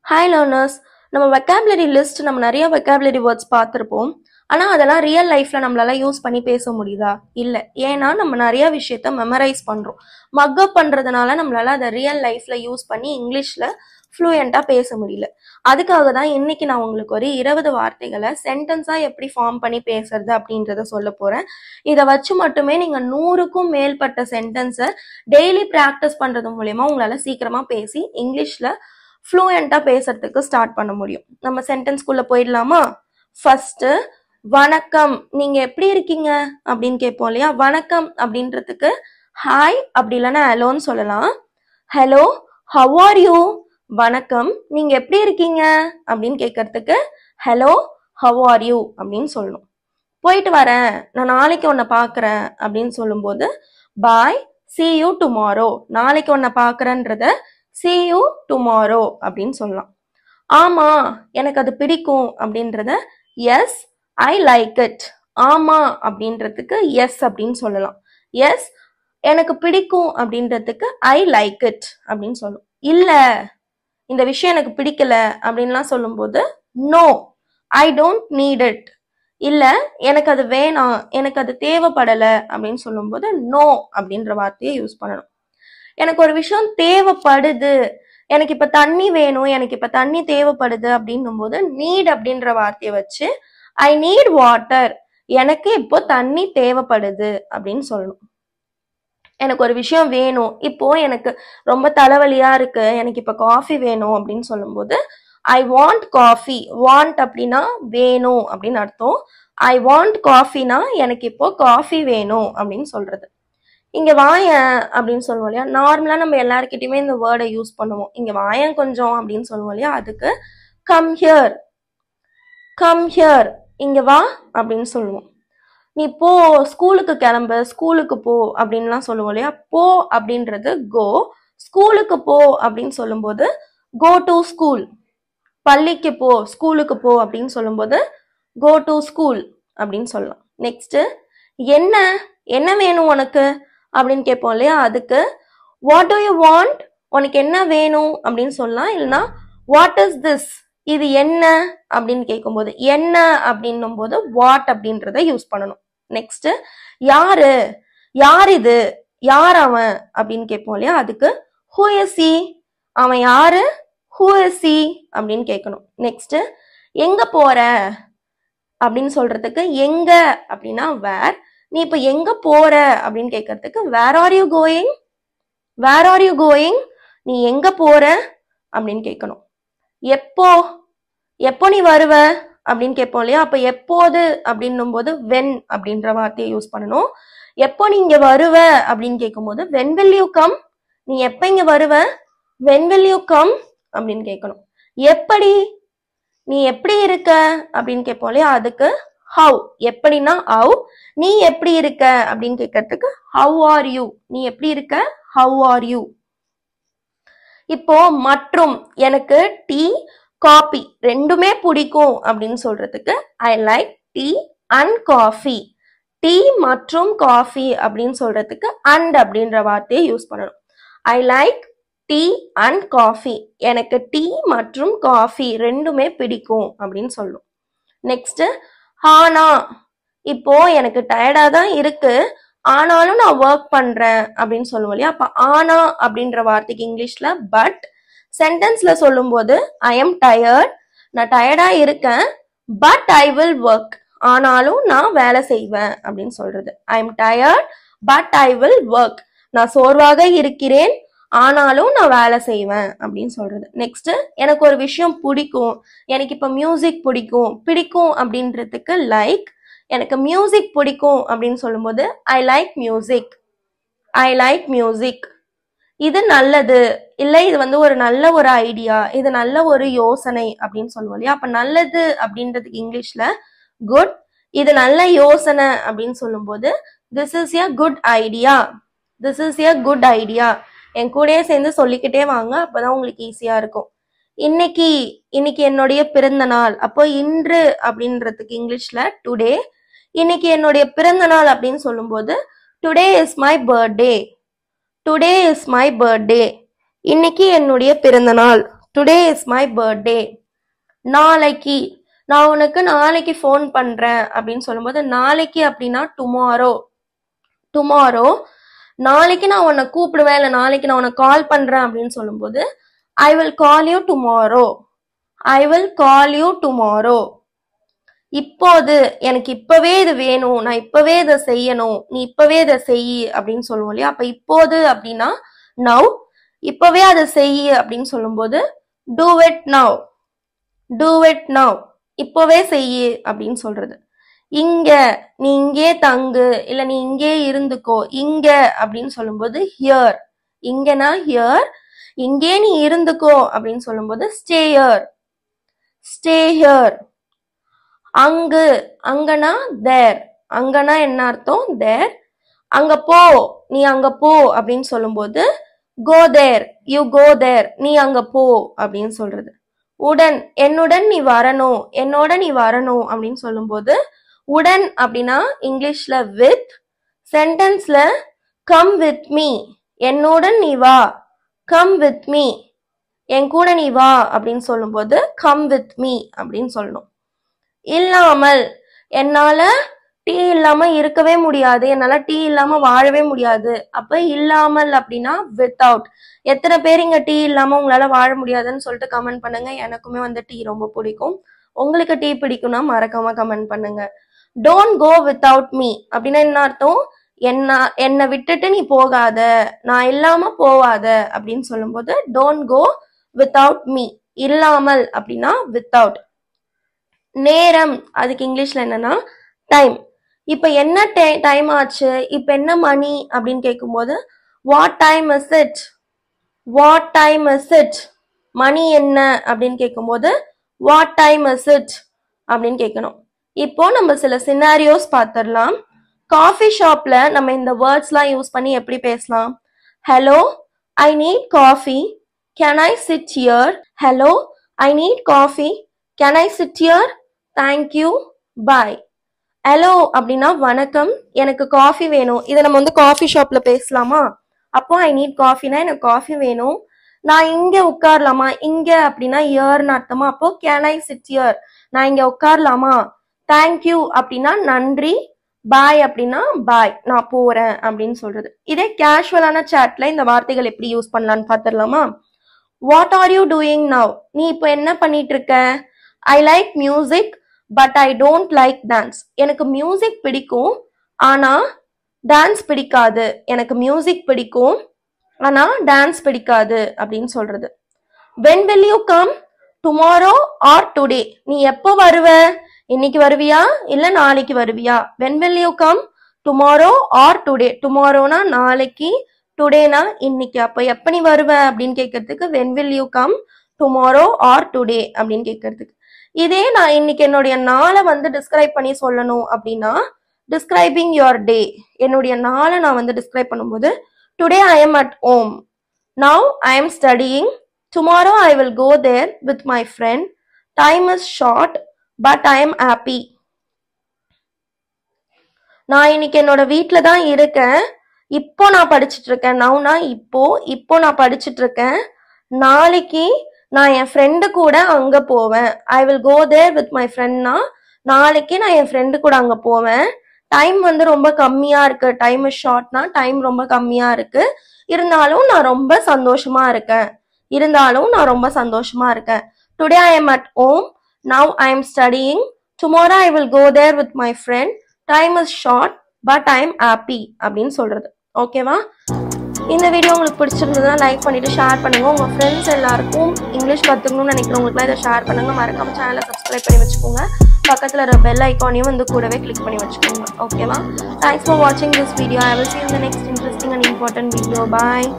Hi learners, நம்ம vocabulary list நம்ம நிறைய vocabulary words பார்த்திருப்போம். ஆனா அதெல்லாம் ரியல் லைஃப்ல நம்மளால யூஸ் பண்ணி பேச முடியுதா? இல்ல. ஏன்னா நம்ம நிறைய விஷயத்த மெமரைஸ் பண்றோம். மக் அப் பண்றதுனால நம்மளால அதை ரியல் லைஃப்ல யூஸ் பண்ணி இங்கிலீஷ்ல ஃப்ளூயண்டா பேச முடியல. அதுக்காக தான் இன்னைக்கு நான் உங்களுக்கு ஒரு 20 வார்த்தைகளை சென்டென்ஸா எப்படி ஃபார்ம் பண்ணி பேசுறது அப்படின்றத சொல்ல போறேன். இதை வச்சு மட்டுமே நீங்க 100க்கும் மேற்பட்ட சென்டென்ஸை டெய்லி பிராக்டிஸ் பண்றது மூலயமா உங்களால சீக்கிரமா பேசி இங்கிலீஷ்ல ஃப்ளூயண்டா பேசுறதுக்கு ஸ்டார்ட் பண்ண முடியும். நம்ம சென்டென்ஸ்குள்ள போயிடலாமா? ஃபர்ஸ்ட், வணக்கம், நீங்க எப்படி இருக்கீங்க அப்படின்னு கேட்போம் இல்லையா? வணக்கம் அப்படின்றதுக்கு ஹாய் அப்படி இல்லைன்னா ஹலோன்னு சொல்லலாம். Hello, how are you? வணக்கம், நீங்க எப்படி இருக்கீங்க அப்படின்னு கேட்கறதுக்கு ஹலோ, ஹவ் ஆர் யூ அப்படின்னு சொல்லணும். போயிட்டு வரேன், நான் நாளைக்கு உன்னை பாக்குறேன் அப்படின்னு சொல்லும்போது பாய், see you tomorrow. நாளைக்கு உன்னை பாக்குறேன்றத see you tomorrow அப்படின்னு சொல்லலாம். ஆமா, எனக்கு அது பிடிக்கும் அப்படின்றத எஸ், ஐ லைக் இட். ஆமா அப்படின்றதுக்கு எஸ் அப்படின்னு சொல்லலாம். எஸ், எனக்கு பிடிக்கும் அப்படின்றதுக்கு ஐ லைக் இட் அப்படின்னு சொல்லணும். இல்ல, இந்த விஷயம் எனக்கு பிடிக்கல அப்படின்லாம் சொல்லும்போது no, I don't need it. இல்ல, எனக்கு அது வேணாம், எனக்கு அது தேவைப்படலை அப்படின்னு சொல்லும்போது நோ அப்படின்ற வார்த்தையை யூஸ் பண்ணணும். எனக்கு ஒரு விஷயம் தேவைப்படுது, எனக்கு இப்ப தண்ணி வேணும், எனக்கு இப்ப தண்ணி தேவைப்படுது அப்படின்னும் போது நீட் அப்படின்ற வார்த்தையை வச்சு ஐ நீட் வாட்டர், எனக்கு இப்போ தண்ணி தேவைப்படுது அப்படின்னு சொல்லணும். எனக்கு ஒரு விஷயம் வேணும், இப்போ எனக்கு ரொம்ப தலைவலியா இருக்கு, எனக்கு இப்ப காஃபி வேணும் அப்படின்னு சொல்லும்போது ஐ வாண்ட் காஃபி. வாண்ட் அப்படின்னா வேணும் அப்படின்னு அர்த்தம். ஐ வாண்ட் காஃபினா எனக்கு இப்போ காஃபி வேணும் அப்படின்னு சொல்றது. இங்க வாயன் அப்படின்னு சொல்லுவோம் இல்லையா? நார்மலா நம்ம எல்லாருக்கிட்டையுமே இந்த வேர்டை யூஸ் பண்ணுவோம். இங்க வாயன் கொஞ்சம் அப்படின்னு சொல்லுவோம் இல்லையா? அதுக்கு கம் ஹியர், கம் ஹியர், இங்க வா அப்படின்னு சொல்லுவோம். நீ போ, ஸ்கூலுக்கு கிளம்பு, ஸ்கூலுக்கு போ அப்படின்லாம் சொல்லுவோம் இல்லையா? போ அப்படின்றது கோ, ஸ்கூலுக்கு போ அப்படின்னு சொல்லும்போது கோ டு ஸ்கூல். பள்ளிக்கு போ, ஸ்கூலுக்கு போ அப்படின்னு சொல்லும்போது கோ டு ஸ்கூல் அப்படின்னு சொல்லலாம். நெக்ஸ்ட், என்ன, என்ன வேணும் உனக்கு அப்படின்னு கேட்போம் இல்லையா? அதுக்கு வாட் டு யூ வாண்ட், உனக்கு என்ன வேணும் அப்படின்னு சொல்லலாம். இல்லைன்னா வாட் இஸ் திஸ், இது என்ன அப்படின்னு கேட்கும்போது என்ன அப்படின்னும் போது வாட் அப்படின்றத யூஸ் பண்ணணும். நெக்ஸ்ட், யாரு, யார் இது, யார் அவன் அப்படின்னு கேட்போம் இல்லையா? அதுக்கு ஹூ இஸ் ஹி, அவன் யாரு, ஹூ இஸ் ஹி அப்படின்னு கேட்கணும். நெக்ஸ்ட், எங்க போற அப்படின்னு சொல்றதுக்கு எங்க அப்படின்னா வேர், நீ இப்ப எங்க போற அப்படின்னு கேட்கறதுக்கு where are you going, where are you going, நீ எங்க போற அப்படின்னு கேட்கணும். எப்போ, எப்போ நீ வருவ அப்படின்னு கேட்போம் இல்லையா? அப்ப எப்போது அப்படின்னும் போது வென் அப்படின்ற வார்த்தையை யூஸ் பண்ணணும். எப்போ நீ இங்க வருவ அப்படின்னு கேட்கும்போது வென் வில் யூ கம், நீ எப்ப இங்க வருவ, வென் வில் யூ கம் அப்படின்னு கேட்கணும். எப்படி, நீ எப்படி இருக்க அப்படின்னு கேட்போம் இல்லையா? அதுக்கு ஹவ், எப்படின்னா ஹவ், நீ எப்படி இருக்க அப்படின்னு கேட்கறதுக்கு ஹவ் ஆர் யூ, நீ எப்படி இருக்க, ஹவ் ஆர் யூ. இப்போ மற்றும், எனக்கு டீ காபி ரெண்டுமே பிடிக்கும் அப்படின்னு சொல்றதுக்கு I like tea and coffee. Tea மற்றும் காஃபி அப்படின்னு சொல்றதுக்கு அண்ட் அப்படின்ற வார்த்தையை யூஸ் பண்ணணும். I like tea and coffee, எனக்கு டீ மற்றும் காஃபி ரெண்டுமே பிடிக்கும் அப்படின்னு சொல்லணும். நெக்ஸ்ட், ஆனா, இப்போ எனக்கு டயர்டா தான் இருக்கு, ஆனாலும் நான் ஒர்க் பண்றேன் அப்படின்னு சொல்லுவோம் இல்லையா? அப்ப ஆனா அப்படின்ற வார்த்தைக்கு இங்கிலீஷ்ல பட், சென்டென்ஸ்ல சொல்லும் போது ஐ எம் டயர்ட், நான் டயர்டா இருக்கேன், பட் ஐ வில் ஒர்க், ஆனாலும் நான் வேலை செய்வேன் அப்படின்னு சொல்றது. I am tired but I will work, நான் சோர்வாக இருக்கிறேன் ஆனாலும் நான் வேலை செய்வேன் அப்படின்னு சொல்றது. நெக்ஸ்ட், எனக்கு ஒரு விஷயம் பிடிக்கும், எனக்கு இப்ப மியூசிக் பிடிக்கும், பிடிக்கும் அப்படின்றதுக்கு லைக், எனக்கு மியூசிக் பிடிக்கும் அப்படின்னு சொல்லும்போது I like music, I like music. இது நல்லது, இல்லை இது வந்து ஒரு நல்ல ஒரு ஐடியா, இது நல்ல ஒரு யோசனை அப்படின்னு சொல்லுவோம் இல்லையா? அப்ப நல்லது அப்படின்றதுக்கு இங்கிலீஷ்ல குட், இது நல்ல யோசனை அப்படின்னு சொல்லும்போது this is a good idea, this is a good idea. என் கூடயே சேர்ந்து சொல்லிக்கிட்டே வாங்க, அப்பதான் உங்களுக்கு ஈஸியா இருக்கும். இன்னைக்கு, இன்னைக்கு என்னுடைய பிறந்த நாள், அப்போ இன்று அப்படின்றதுக்கு இங்கிலீஷ்ல டுடே. இன்னைக்கு என்னுடைய பிறந்த நாள் அப்படின்னு சொல்லும்போது today is my birthday, today is my birthday. இன்னைக்கு என்னுடைய பிறந்த நாள், டுடே இஸ் மை பர்த்டே. நாளைக்கு, நான் உனக்கு நாளைக்கு ஃபோன் பண்றேன் அப்படின்னு சொல்லும்போது நாளைக்கு அப்படின்னா டுமாரோ. டுமாரோ. நாளைக்கு நான் உன்னை கூப்பிடுவேன், இல்லை நாளைக்கு நான் உன்னை கால் பண்றேன் அப்படின்னு சொல்லும்போது I will call you tomorrow. I will call you tomorrow. இப்போது, எனக்கு இப்பவே இது வேணும், நான் இப்பவே இதை செய்யணும், நீ இப்பவே இதை செய் அப்படின்னு சொல்லுவோம் இல்லையா. அப்ப இப்போது அப்படின்னா நவ். இப்பவே அதை செய் அப்படின்னு சொல்லும்போது do it now. Do it now. இப்பவே செய் அப்படின்னு சொல்றது. இங்க, நீ இங்கே தங்கு, இல்ல நீ இங்கே இருந்துக்கோ. இங்க அப்படின்னு சொல்லும்போது ஹியர். இங்கன்னா ஹியர். இங்கே நீ இருந்துக்கோ அப்படின்னு சொல்லும்போது ஸ்டே ஹியர். Stay here. அங்கு, அங்கனா தேர். அங்கனா என்ன அர்த்தம்? தேர். அங்க போ, நீ அங்க போ அப்படின்னு சொல்லும்போது கோ தேர். யூ கோ தேர். நீ அங்க போ அப்படின்னு சொல்றது. உடன், என்னுடன் நீ வரணும், என்னோட நீ வரணும் அப்படின்னு சொல்லும்போது உடன் அப்படின்னா இங்கிலீஷ்ல வித். சென்டென்ஸ்ல கம் வித் மீ, என்னுடன் நீ வா. கம் வித் மீ, என் கூட நீ வா அப்படின்னு சொல்லும்போது கம் வித் மீ அப்படின்னு சொல்லணும். இல்லாமல், என்னால டீ இல்லாம இருக்கவே முடியாது, என்னால டீ இல்லாம வாழவே முடியாது. அப்ப இல்லாமல் அப்படின்னா வித்தவுட். எத்தனை பேர் இங்க டீ இல்லாம உங்களால வாழ முடியாதுன்னு சொல்லிட்டு கமெண்ட் பண்ணுங்க. எனக்குமே வந்து டீ ரொம்ப பிடிக்கும். உங்களுக்கு டீ பிடிக்கும்னா மறக்காம கமெண்ட் பண்ணுங்க. டோன்ட் கோ வித்தவுட் மீ அப்படின்னா என்ன அர்த்தம்? என்னை விட்டுட்டு நீ போகாத, நான் இல்லாம போவாத அப்படின்னு சொல்லும்போது டோன்ட் கோ வித்தவுட் மீ. இல்லாமல் அப்படின்னா வித்தவுட். நேரம், அதுக்கு இங்கிலீஷ்ல என்னன்னா டைம். இப்ப என்ன டைம் ஆச்சு, இப்ப என்ன மணி அப்படின்னு கேட்கும்போது what time is it. What time is it. மணி என்ன அப்படின்னு கேட்கும்போது வாட் டைம் இஸ் இட் அப்படின்னு கேட்கணும். இப்போ நம்ம சில சினாரியோஸ் பார்த்துடலாம். காஃபி ஷாப்ல நம்ம இந்த வேர்ட்ஸ்லாம் யூஸ் பண்ணி எப்படி பேசலாம்? Hello, I need coffee, can I sit here. Hello, I need coffee, can I sit here, thank you, bye. Hello அப்படின்னா வணக்கம், எனக்கு காஃபி வேணும். இதை நம்ம வந்து காஃபி ஷாப்ல பேசலாமா? அப்போ ஐ நீட் காஃபினா எனக்கு காஃபி வேணும். நான் இங்க உட்காரலாமா? இங்க அப்படின்னா இயர்னு அர்த்தமா. அப்போ கேன் ஐ சிட் ஹியர், நான் இங்க உட்காரலாமா? தேங்க்யூ அப்படின்னா நன்றி. பாய் அப்படின்னா பாய், நான் போறேன் அப்படின்னு சொல்றது. இதே கேஷுவலான சாட்ல இந்த வார்த்தைகள் எப்படி யூஸ் பண்ணலான்னு பார்த்துடலாமா? What are you doing now, நீ இப்போ என்ன பண்ணிட்டு இருக்க? I like music but I don't like dance, எனக்கு மியூசிக் பிடிக்கும் ஆனா டான்ஸ் பிடிக்காது. எனக்கு மியூசிக் பிடிக்கும் ஆனா டான்ஸ் பிடிக்காது அப்படின்னு சொல்றது. when will you come, tomorrow or today, நீ எப்போ வருவ? இன்னைக்கு வருவியா இல்ல நாளைக்கு வருவியா? when will you come, tomorrow or today. tomorrowனா நாளைக்கு, டுடேனா இன்னைக்கு. அப்ப எப்ப நீ வருவ அப்படின்னு கேட்கறதுக்கு when will you come, tomorrow or today அப்படின்னு கேட்கறதுக்கு. இதே நான் இன்னைக்கு என்னுடைய நாளை வந்து டிஸ்கிரைப் பண்ணி சொல்லணும் அப்படின்னா describing your day, என்னுடைய நாளை நான் வந்து டிஸ்கிரைப் பண்ணும்போது today I am at home, now I am studying, tomorrow I will go there with my friend, time is short but I am happy. நான் இன்னைக்கு என்னோட வீட்டுல தான் இருக்கேன், இப்போ நான் படிச்சுட்டு இருக்கேன். நவுனா இப்போ நான் படிச்சுட்டு இருக்கேன். நாளைக்கு நான் என் ஃப்ரெண்டு கூட அங்க போவேன். I will go there with my ஃப்ரெண்ட்னா நாளைக்கு நான் என் ஃப்ரெண்டு கூட அங்க போவேன். டைம் வந்து ரொம்ப கம்மியா இருக்கு, டைம் இஸ் ஷார்ட்னா டைம் ரொம்ப கம்மியா இருக்கு. இருந்தாலும் நான் ரொம்ப சந்தோஷமா இருக்கேன். Today I am at home, now I am studying, tomorrow I will go there with my friend, time is short but I am happy அப்படின்னு சொல்றது. ஓகேவா? இந்த வீடியோ உங்களுக்கு பிடிச்சிருந்ததுன்னா லைக் பண்ணிட்டு ஷேர் பண்ணுங்க. உங்க ஃப்ரெண்ட்ஸ் எல்லாருக்கும் இங்கிலீஷ் கத்துக்கணும்னு நினைக்கிறவங்களுக்குலாம் இதை ஷேர் பண்ணுங்க. மறக்காம சேனலை சப்ஸ்கிரைப் பண்ணி வச்சுக்கோங்க. பக்கத்துல இருக்க பெல் ஐக்கானையும் வந்து கூடவே கிளிக் பண்ணி வச்சுக்கோங்க. ஓகேவா? தேங்க்ஸ் ஃபார் வாட்சிங் this video. I will see you in the next interesting and important video. Bye.